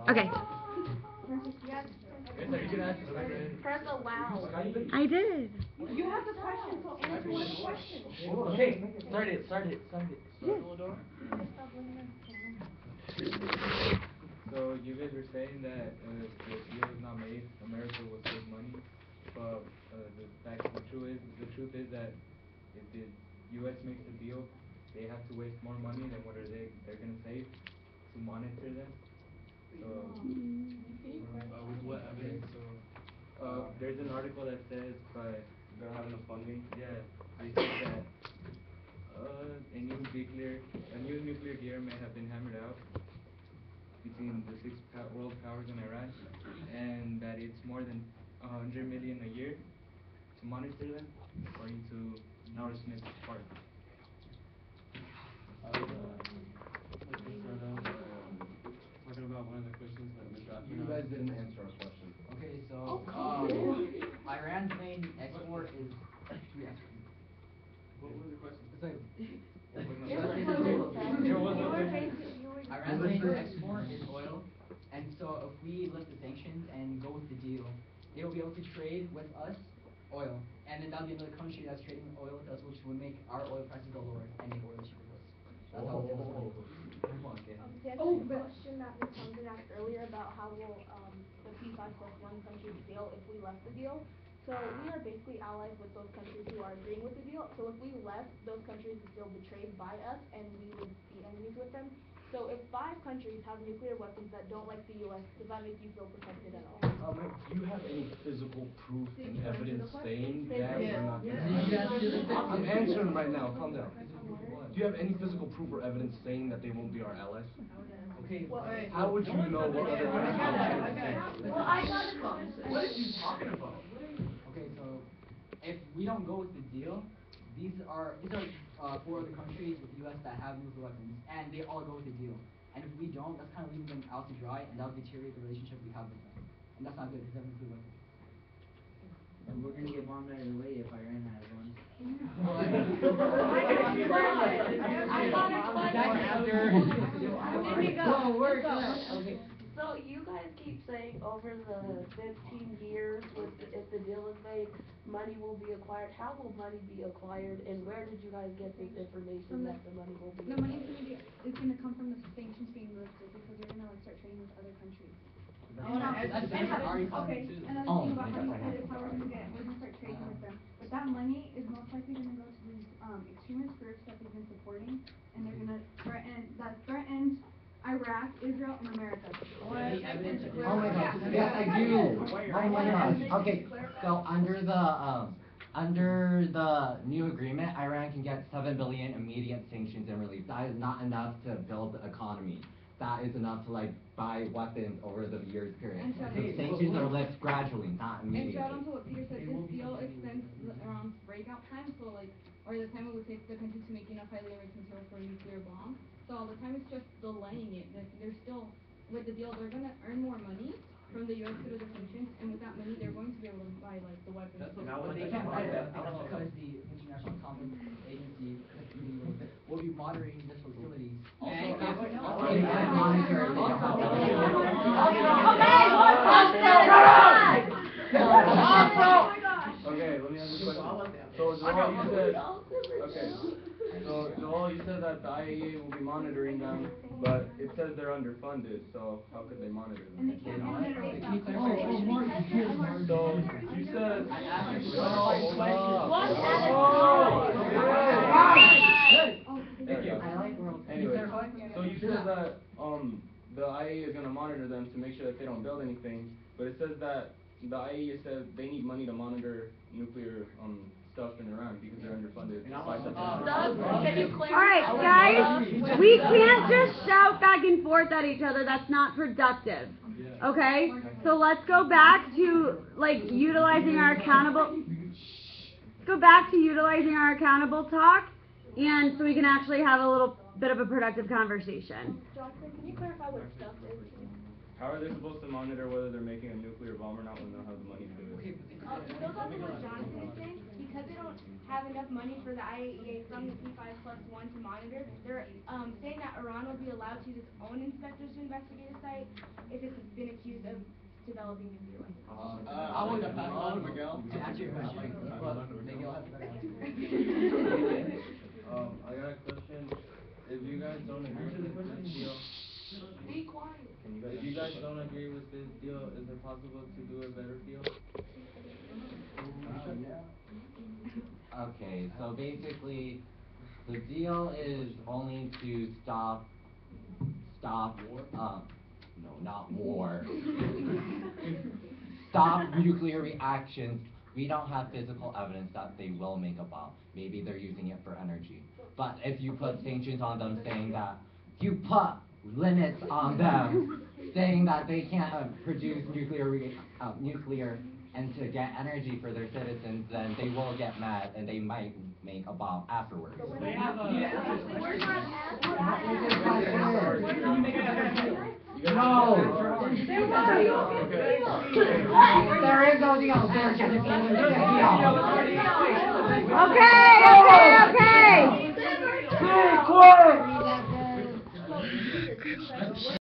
Okay. Press allow. I did. You have the question, so answer one question. Okay, start it. So you guys were saying that if the deal is not made, America will save money, but the truth is that if the U.S. makes a deal, they have to waste more money than what they're gonna save to monitor them. So With what evidence? there's an article that says by They don't have enough funding. yeah they say that a new nuclear deal may have been hammered out between the six world powers in Iran, and that it's more than 100 million a year to monitor them, according to Norris Smith's part. Talking about one of the questions that Mr. Atkin You guys didn't answer our question. Okay, so Iran's main export is What was the question? it's like There was a question. Iran's main export is oil, and so if we lift the sanctions and go with the deal, they will be able to trade with us oil, and then that'll be another country that's trading oil with us, which would make our oil prices go lower and make oil cheaper for us. That's how it's The question that Ms. Thompson asked earlier about how will the P5 plus one countries feel if we left the deal. So we are basically allies with those countries who are agreeing with the deal. So if we left, those countries would feel betrayed by us, and we would be enemies with them. So if 5 countries have nuclear weapons that don't like the U.S., does that make you feel protected at all? Do you have any physical proof and evidence saying that we're not going Yeah. I'm answering right now, calm down. Do you have any physical proof or evidence saying that they won't be our allies? Okay. How would you know what other countries are saying? Well, I got a What are you talking about? Okay, so if we don't go with the deal, these are 4 other countries with the U.S. that have nuclear weapons, and they all go with the deal. And if we don't, that's kind of leaving them out to dry, and that'll deteriorate the relationship we have with them. And that's not good because they have nuclear weapons. And we're gonna get bombed right away if Iran has one. Okay. So you guys keep saying over the 15 years, if the deal is made, money will be acquired. How will money be acquired, and where did you guys get this information that the money will be The acquired? money is gonna come from the sanctions being lifted because they're gonna start trading with other countries. That's already coming too. And that's the thing about money is how we're gonna start trading with them. But that money is most likely gonna go to these extremist groups that they've been supporting, and they're gonna threaten Iraq, Israel, and America. Oh my gosh, yes I do. Oh my gosh. Okay, so under the new agreement, Iran can get 7 billion immediate sanctions and relief. That is not enough to build the economy. That is enough to buy weapons over the years period. The sanctions are lifted gradually, not immediately. And to add on to what Peter said, this deal extends around breakout time, so or the time it would take the country to make enough highly enriched material for a nuclear bomb. So all the time it's just delaying it. They're still, with the deal, they're going to earn more money from the U.S. to the sanctions, and with that money, they're going to be able to buy, the weapons. But they can't buy that because the International Atomic Agency will be monitoring this facility. Okay, let me ask you a question. So Joel, you said Joel, you said that the IAEA will be monitoring them, but it says they're underfunded, so how could they monitor them? So you said Thank you. Anyway, so you said that the IAEA is gonna monitor them to make sure that they don't build anything, but it says that the IAEA says they need money to monitor nuclear stuff in Iran because they're underfunded. Can you clarify? All right, guys, we can't just shout back and forth at each other. That's not productive. Okay? So let's go back to utilizing our accountable. Go back to utilizing our accountable talk, and so we can actually have a little bit of a productive conversation. Johnson, can you clarify what stuff is? How are they supposed to monitor whether they're making a nuclear bomb or not when they don't have the money to do it? It goes off of what Jonathan is saying, because they don't have enough money for the IAEA from the P5+1 to monitor. They're saying that Iran will be allowed to use its own inspectors to investigate a site if it's been accused of developing nuclear weapons. I want to pass on Miguel to answer your question, but Miguel has a better answer. I got a question. If you guys don't agree with this deal, Be quiet. if you guys don't agree with this deal, is it possible to do a better deal? Okay, so basically, the deal is only to stop, no, not war. Stop nuclear reactions. We don't have physical evidence that they will make a bomb. Maybe they're using it for energy. But if you put sanctions on them saying that, you put limits on them saying that they can't produce nuclear and to get energy for their citizens, then they will get mad and they might make a bomb afterwards. They have a... No! There is no deal. There's just a deal. Okay. Be quiet!